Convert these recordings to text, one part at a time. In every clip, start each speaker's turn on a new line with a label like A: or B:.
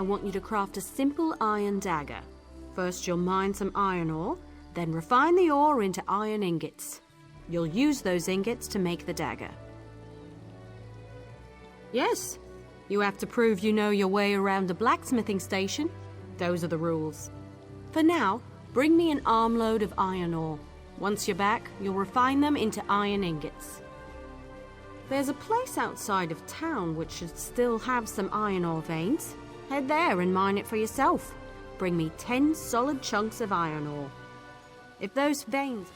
A: I want you to craft a simple iron dagger. First you'll mine some iron ore, then refine the ore into iron ingots. You'll use those ingots to make the dagger. Yes, you have to prove you know your way around a blacksmithing station. Those are the rules. For now, bring me an armload of iron ore. Once you're back, you'll refine them into iron ingots. There's a place outside of town which should still have some iron ore veins. Head there and mine it for yourself. Bring me 10 solid chunks of iron ore. If those veins...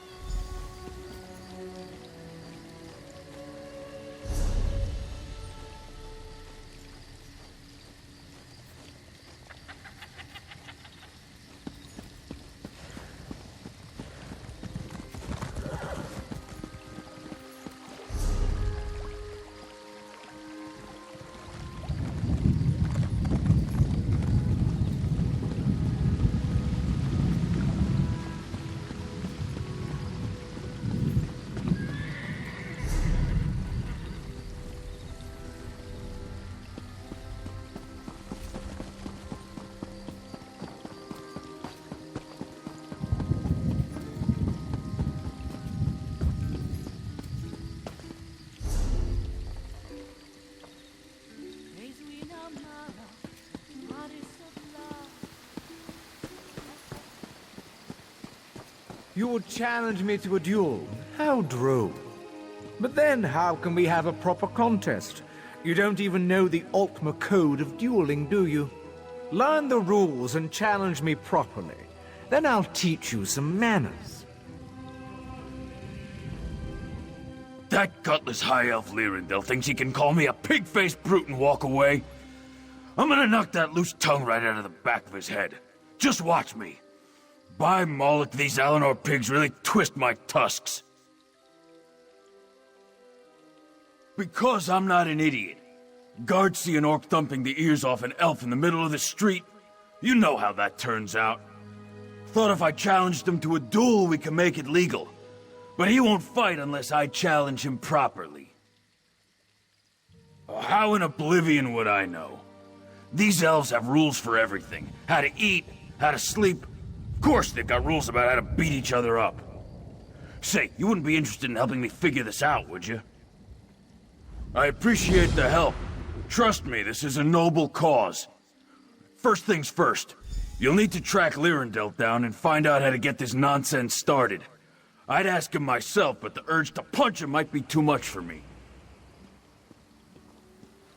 B: You would challenge me to a duel? How droll. But then how can we have a proper contest? You don't even know the Ultima code of dueling, do you? Learn the rules and challenge me properly. Then I'll teach you some manners.
C: That gutless high elf Lyrindel thinks he can call me a pig-faced brute and walk away. I'm gonna knock that loose tongue right out of the back of his head. Just watch me. By Moloch, these Alinor pigs really twist my tusks. Because I'm not an idiot. Guards see an orc thumping the ears off an elf in the middle of the street. You know how that turns out. Thought if I challenged him to a duel, we could make it legal. But he won't fight unless I challenge him properly. How in oblivion would I know? These elves have rules for everything. How to eat, how to sleep. Of course they've got rules about how to beat each other up. Say, you wouldn't be interested in helping me figure this out, would you? I appreciate the help. Trust me, this is a noble cause. First things first, you'll need to track Lyrindel down and find out how to get this nonsense started. I'd ask him myself, but the urge to punch him might be too much for me.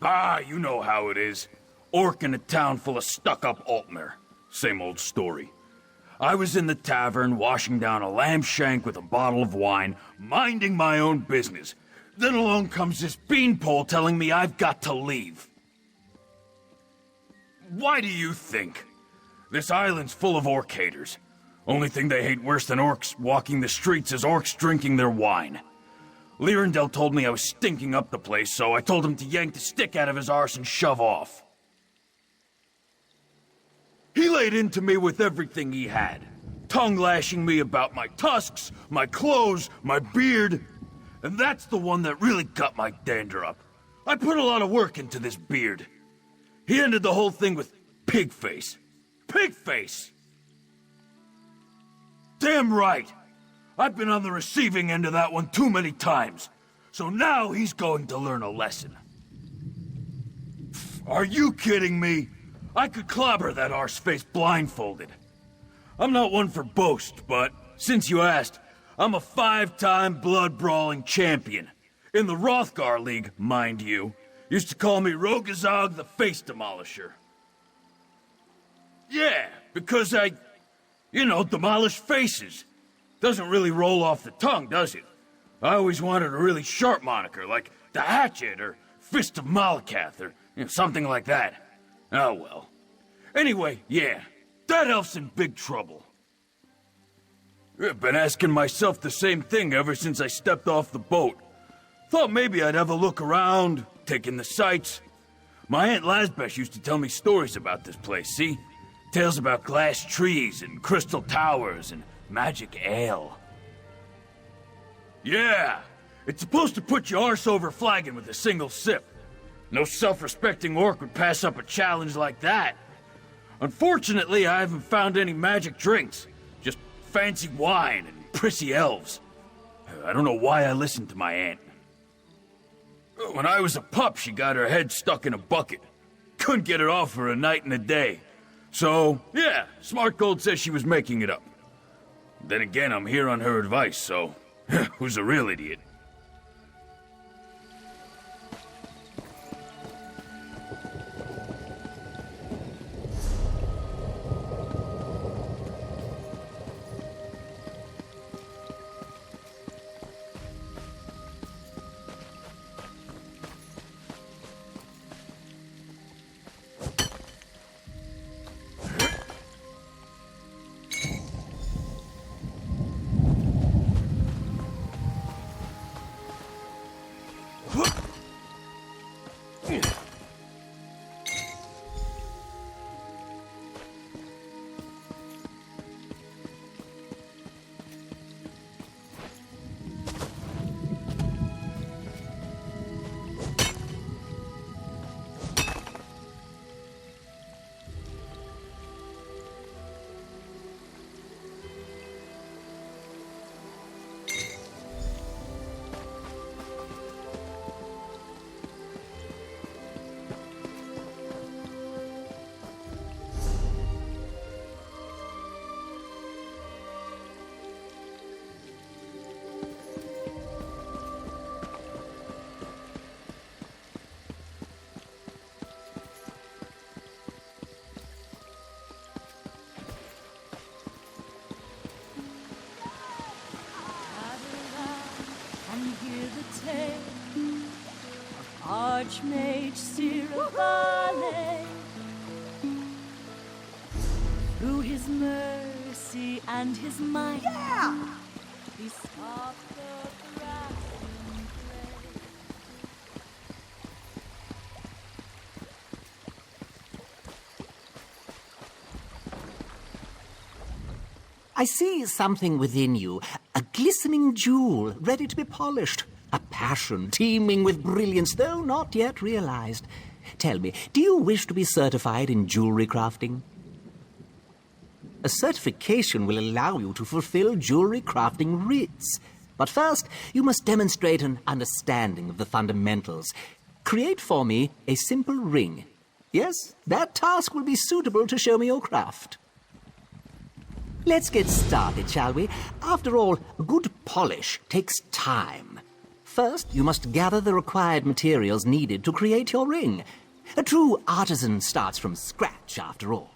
C: Ah, you know how it is. Orc in a town full of stuck-up Altmer. Same old story. I was in the tavern, washing down a lamb shank with a bottle of wine, minding my own business. Then along comes this beanpole telling me I've got to leave. Why do you think? This island's full of orc haters. Only thing they hate worse than orcs walking the streets is orcs drinking their wine. Lyrindel told me I was stinking up the place, so I told him to yank the stick out of his arse and shove off. He laid into me with everything he had. Tongue-lashing me about my tusks, my clothes, my beard. And that's the one that really got my dander up. I put a lot of work into this beard. He ended the whole thing with pig face. Pig face! Damn right! I've been on the receiving end of that one too many times. So now he's going to learn a lesson. Are you kidding me? I could clobber that arseface blindfolded. I'm not one for boast, but since you asked, I'm a 5-time blood-brawling champion. In the Rothgar League, mind you. Used to call me Rogazog the Face Demolisher. Yeah, because I, demolish faces. Doesn't really roll off the tongue, does it? I always wanted a really sharp moniker, like the Hatchet or Fist of Malakath or something like that. Oh well. Anyway, yeah, that elf's in big trouble. I've been asking myself the same thing ever since I stepped off the boat. Thought maybe I'd have a look around, take in the sights. My Aunt Lazbesh used to tell me stories about this place, see? Tales about glass trees and crystal towers and magic ale. Yeah, it's supposed to put your arse over flagging with a single sip. No self-respecting orc would pass up a challenge like that. Unfortunately, I haven't found any magic drinks. Just fancy wine and prissy elves. I don't know why I listened to my aunt. When I was a pup, she got her head stuck in a bucket. Couldn't get it off for a night and a day. So, yeah, Smart Gold says she was making it up. Then again, I'm here on her advice, so who's a real idiot?
D: Archmage Cirivale, through his mercy and his might, he stopped the grasping flame.
E: I see something within you, a glistening jewel ready to be polished. A passion teeming with brilliance, though not yet realized. Tell me, do you wish to be certified in jewelry crafting? A certification will allow you to fulfill jewelry crafting rites. But first, you must demonstrate an understanding of the fundamentals. Create for me a simple ring. Yes, that task will be suitable to show me your craft. Let's get started, shall we? After all, good polish takes time. First, you must gather the required materials needed to create your ring. A true artisan starts from scratch, after all.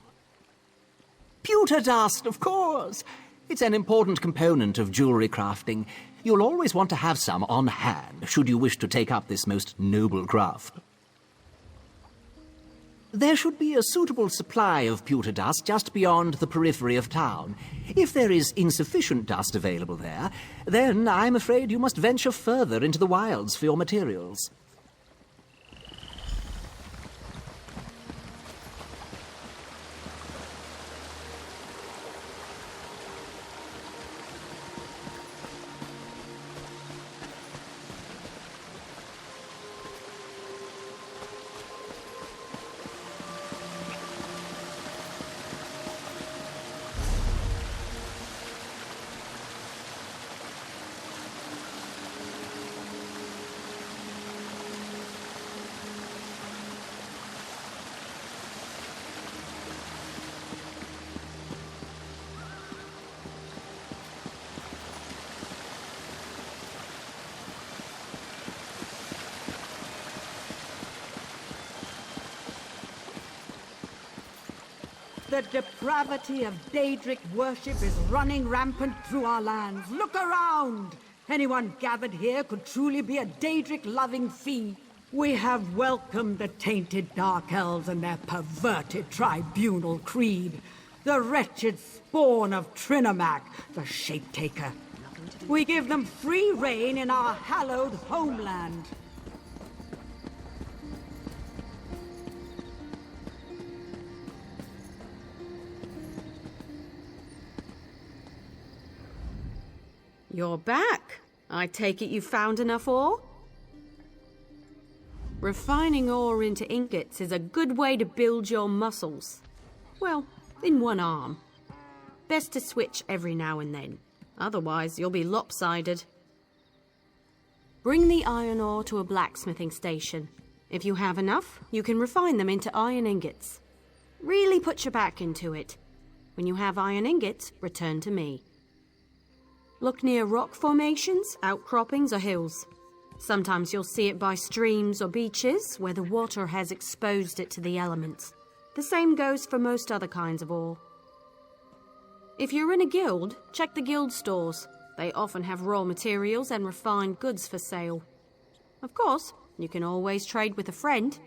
E: Pewter dust, of course. It's an important component of jewelry crafting. You'll always want to have some on hand, should you wish to take up this most noble craft. There should be a suitable supply of pewter dust just beyond the periphery of town. If there is insufficient dust available there, then I'm afraid you must venture further into the wilds for your materials.
F: The depravity of Daedric worship is running rampant through our lands. Look around! Anyone gathered here could truly be a Daedric-loving fee. We have welcomed the tainted Dark Elves and their perverted tribunal creed. The wretched spawn of Trinomac, the Shape-Taker. We give them free reign in our hallowed homeland.
A: You're back. I take it you found enough ore? Refining ore into ingots is a good way to build your muscles. Well, in one arm. Best to switch every now and then. Otherwise, you'll be lopsided. Bring the iron ore to a blacksmithing station. If you have enough, you can refine them into iron ingots. Really put your back into it. When you have iron ingots, return to me. Look near rock formations, outcroppings, or hills. Sometimes you'll see it by streams or beaches where the water has exposed it to the elements. The same goes for most other kinds of ore. If you're in a guild, check the guild stores. They often have raw materials and refined goods for sale. Of course, you can always trade with a friend.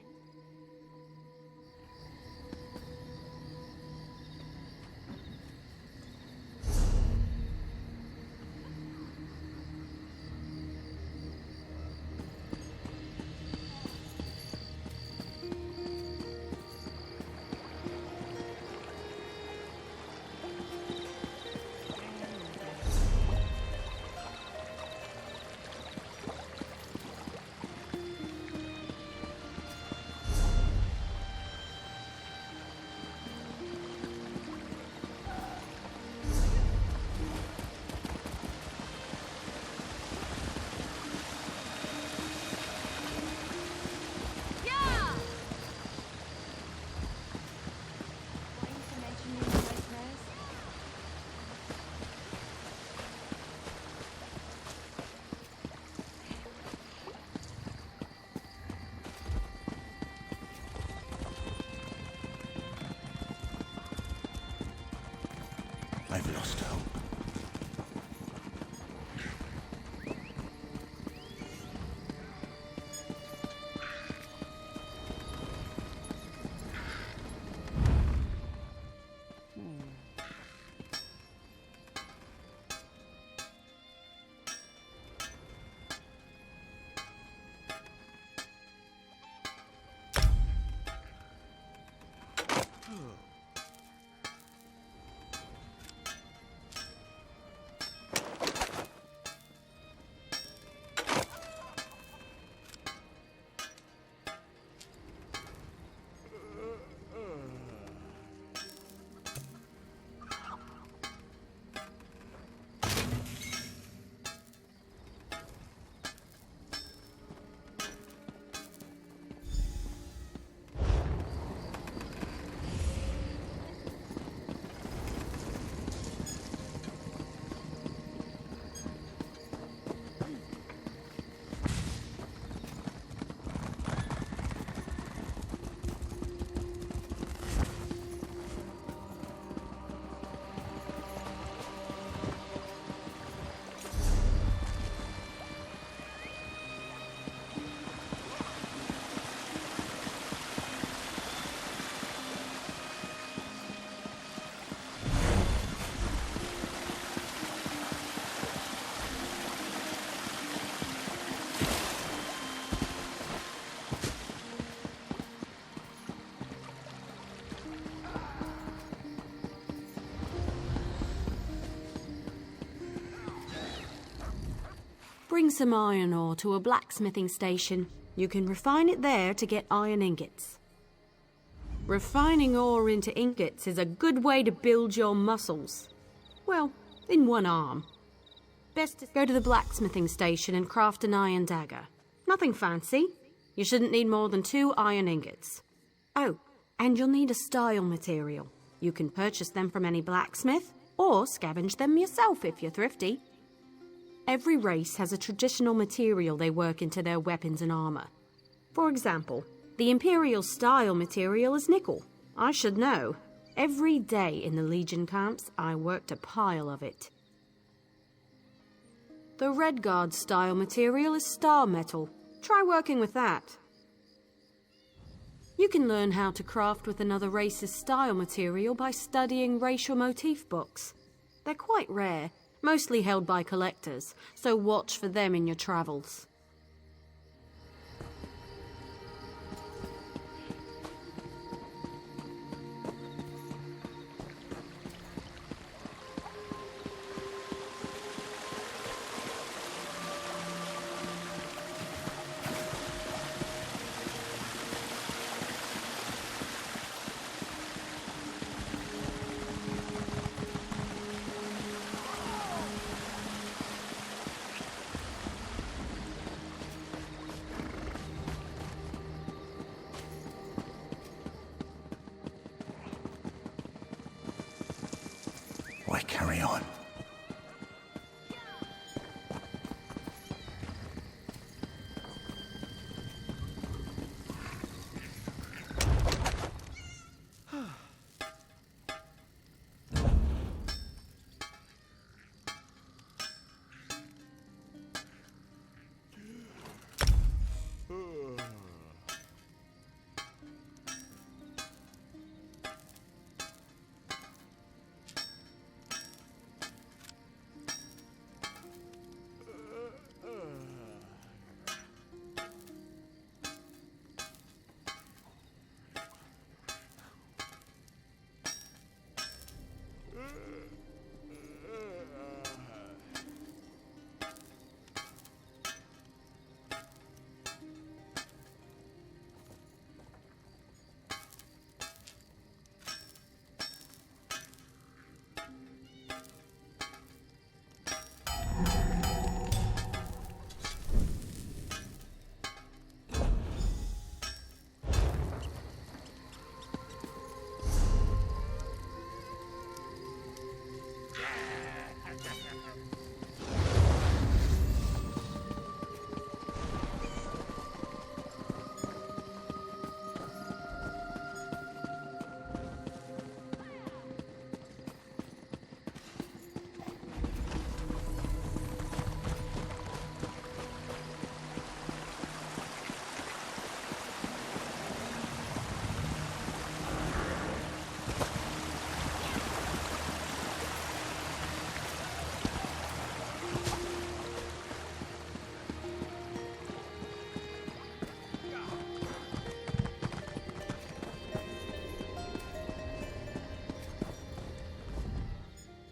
C: I've lost hope.
A: Bring some iron ore to a blacksmithing station. You can refine it there to get iron ingots. Refining ore into ingots is a good way to build your muscles. Well, in one arm. Best to go to the blacksmithing station and craft an iron dagger. Nothing fancy. You shouldn't need more than 2 iron ingots. Oh, and you'll need a style material. You can purchase them from any blacksmith, or scavenge them yourself if you're thrifty. Every race has a traditional material they work into their weapons and armor. For example, the Imperial style material is nickel. I should know. Every day in the Legion camps, I worked a pile of it. The Red Guard style material is star metal. Try working with that. You can learn how to craft with another race's style material by studying racial motif books. They're quite rare, mostly held by collectors, so watch for them in your travels.
G: we carry on.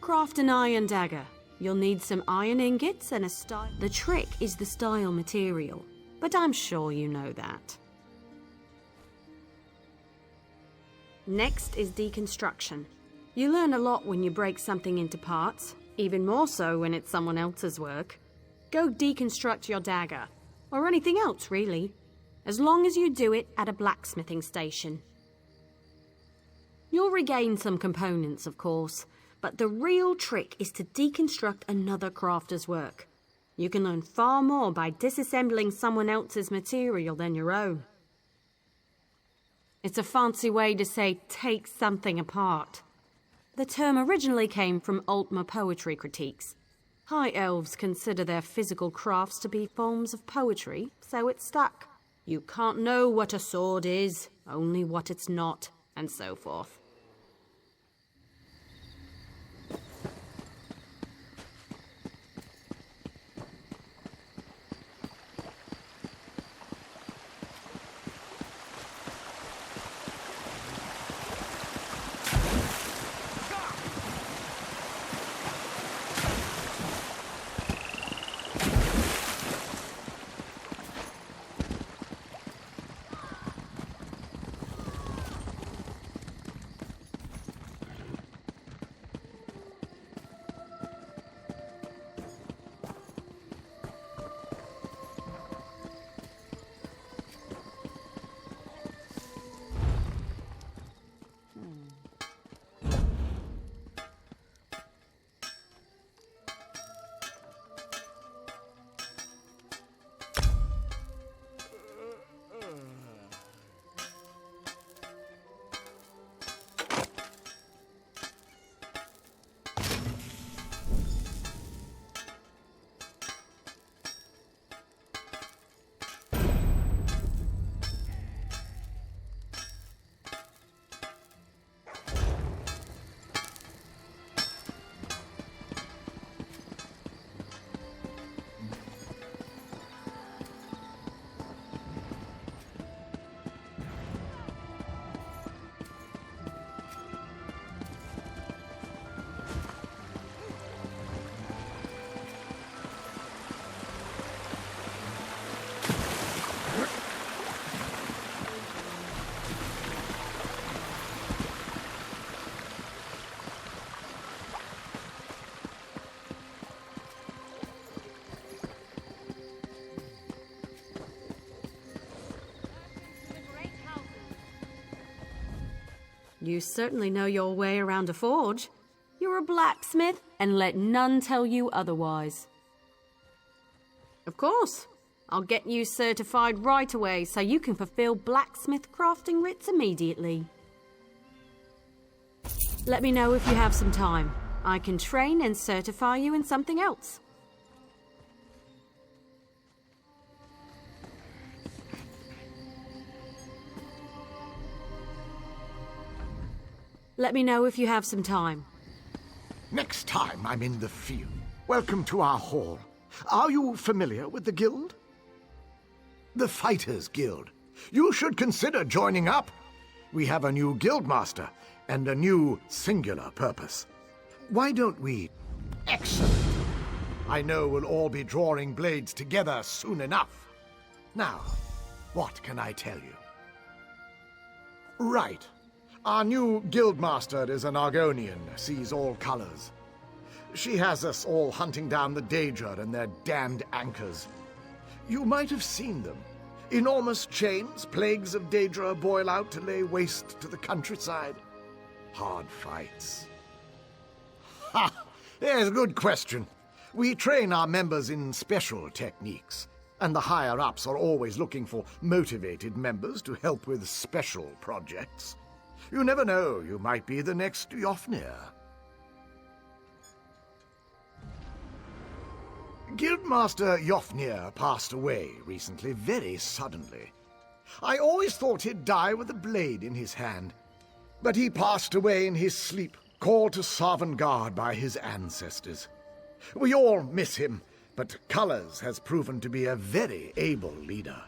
A: Craft an iron dagger. You'll need some iron ingots and a style. The trick is the style material, but I'm sure you know that. Next is deconstruction. You learn a lot when you break something into parts, even more so when it's someone else's work. Go deconstruct your dagger, or anything else really, as long as you do it at a blacksmithing station. You'll regain some components, of course, but the real trick is to deconstruct another crafter's work. You can learn far more by disassembling someone else's material than your own. It's a fancy way to say take something apart. The term originally came from Altmer poetry critiques. High elves consider their physical crafts to be forms of poetry, so it stuck. You can't know what a sword is, only what it's not, and so forth. You certainly know your way around a forge. You're a blacksmith, and let none tell you otherwise. Of course. I'll get you certified right away so you can fulfill blacksmith crafting writs immediately. Let me know if you have some time. I can train and certify you in something else. Let me know if you have some time.
G: Next time I'm in the field. Welcome to our hall. Are you familiar with the guild? The Fighters Guild. You should consider joining up. We have a new guildmaster and a new singular purpose. Why don't we? Excellent. I know we'll all be drawing blades together soon enough. Now, what can I tell you? Right. Our new guildmaster is an Argonian, sees all colors. She has us all hunting down the Daedra and their damned anchors. You might have seen them. Enormous chains, plagues of Daedra boil out to lay waste to the countryside. Hard fights. Ha! There's a good question. We train our members in special techniques, and the higher-ups are always looking for motivated members to help with special projects. You never know, you might be the next Jofnir. Guildmaster Jofnir passed away recently, very suddenly. I always thought he'd die with a blade in his hand. But he passed away in his sleep, called to Sovngarde by his ancestors. We all miss him, but Colors has proven to be a very able leader.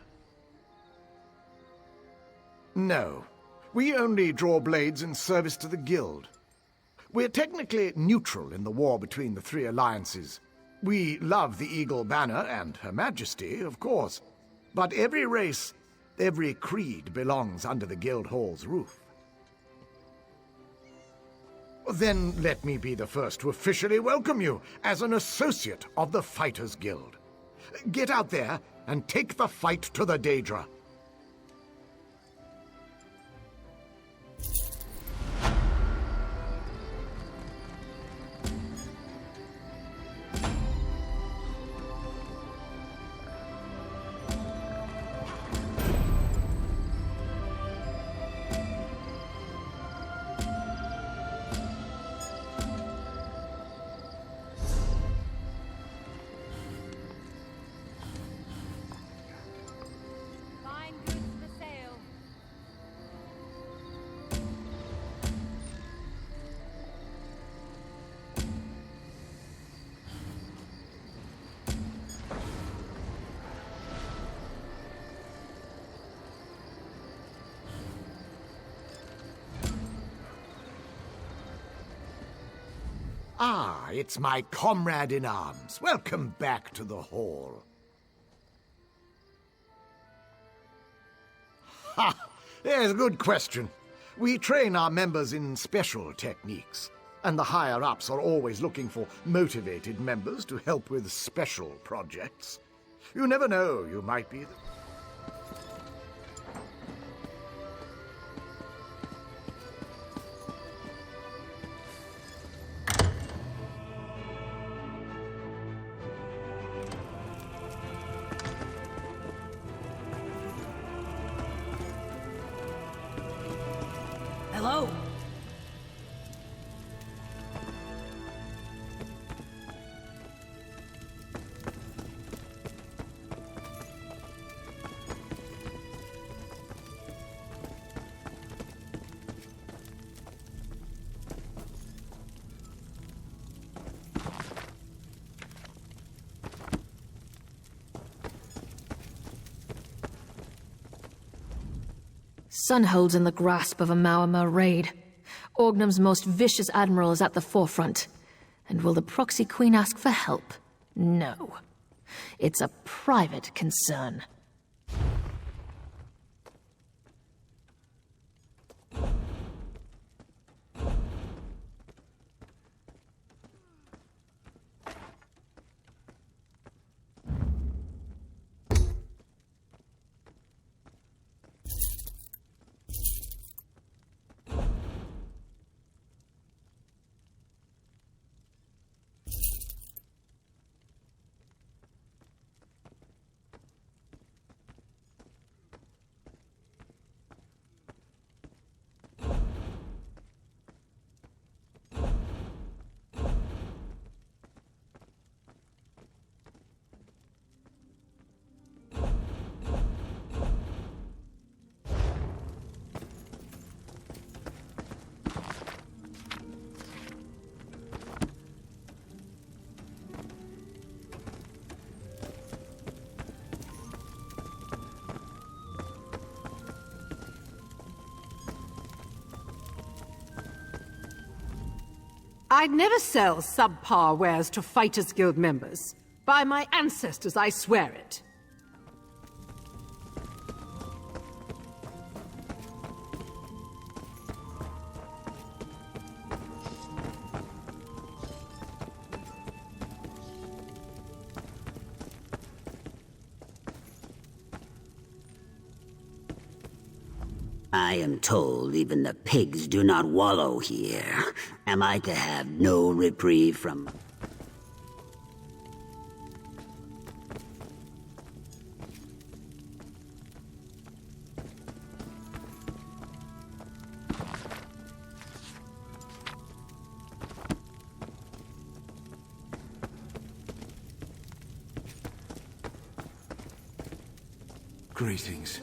G: No, we only draw blades in service to the guild. We're technically neutral in the war between the three alliances. We love the Eagle Banner and Her Majesty, of course. But every race, every creed belongs under the guild hall's roof. Then let me be the first to officially welcome you as an associate of the Fighters Guild. Get out there and take the fight to the Daedra. Ah, it's my comrade in arms. Welcome back to the hall. Ha! There's a good question. We train our members in special techniques, and the higher-ups are always looking for motivated members to help with special projects. You never know, you might be the...
D: Hello?
H: Sunhold's in the grasp of a Maormer raid. Orgnum's most vicious admiral is at the forefront. And will the proxy queen ask for help? No. It's a private concern.
F: I'd never sell subpar wares to Fighters Guild members. By my ancestors, I swear it.
I: I am told even the pigs do not wallow here. Am I to have no reprieve from...
B: Greetings.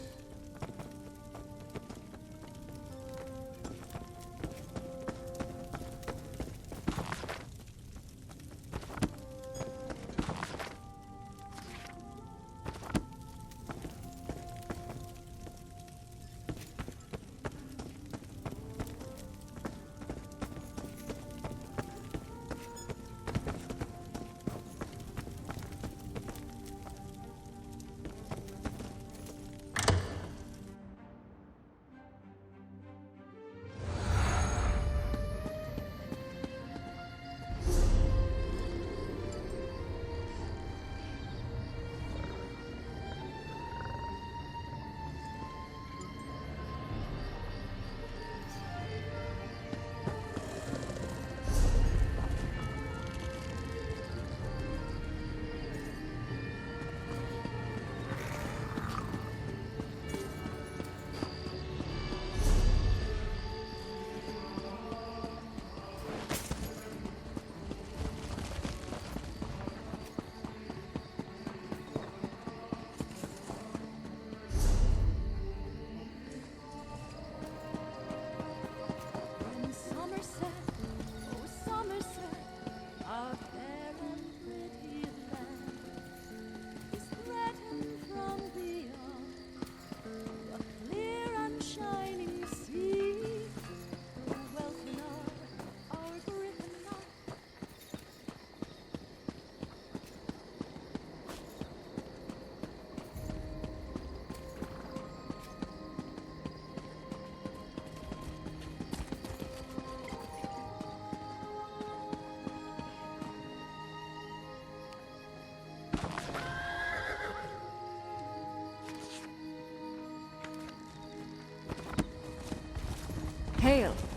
F: Hail.